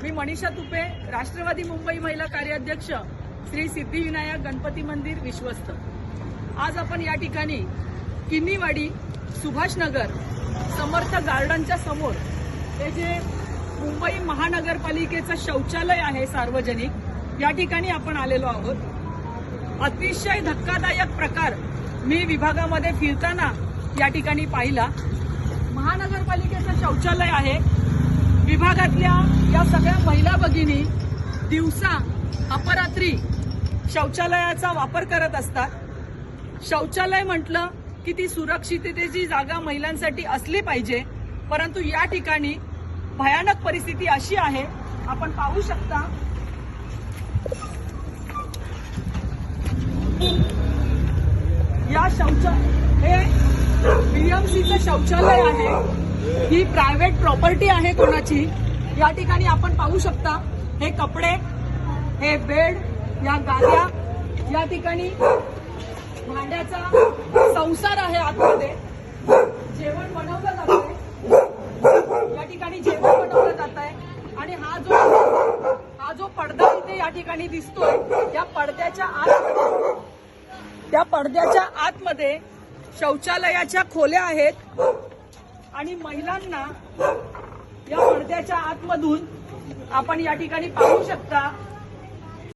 मी मनीषा तुपे, राष्ट्रवादी मुंबई महिला कार्याध्यक्ष, श्री सिद्धिविनायक गणपती मंदिर विश्वस्त। आज आपण या ठिकाणी किन्नीवाडी, सुभाषनगर, समर्थ गार्डनच्या समोर हे जे मुंबई महानगरपालिकेचं शौचालय आहे सार्वजनिक, या ठिकाणी आपण आलेलो आहोत। अतिशय धक्कादायक प्रकार मी विभागामध्ये फिरताना या ठिकाणी पाहिला। महानगरपालिकेचं शौचालय आहे। विभागातल्या या सगळ्या महिला भगिनी दिवसा अपरात्री शौचालयाचा वापर करत असतात। शौचालय म्हटलं की ती सुरक्षिततेची जागा महिलांसाठी असली पाहिजे, परंतु या ठिकाणी भयानक परिस्थिती अशी आहे, आपण पाहू शकता। या हे बीएमसीचं शौचालय आहे। ही प्रायव्हेट प्रॉपर्टी आहे कोणाची। या ठिकाणी आपण पाहू शकता हे कपडे, हे बेड, या गाद्या, या ठिकाणी भांड्याचा संसार आहे। आतमध्ये जेवण बनवलं जातंय, या ठिकाणी जेवण बनवलं जात आहे। आणि हा जो पडदा इथे या ठिकाणी दिसतोय, त्या पडद्याच्या आतमध्ये शौचालयाच्या खोल्या आहेत आणि महिलांना या पडद्याच्या आतमधून आपण या ठिकाणी पाहू शकता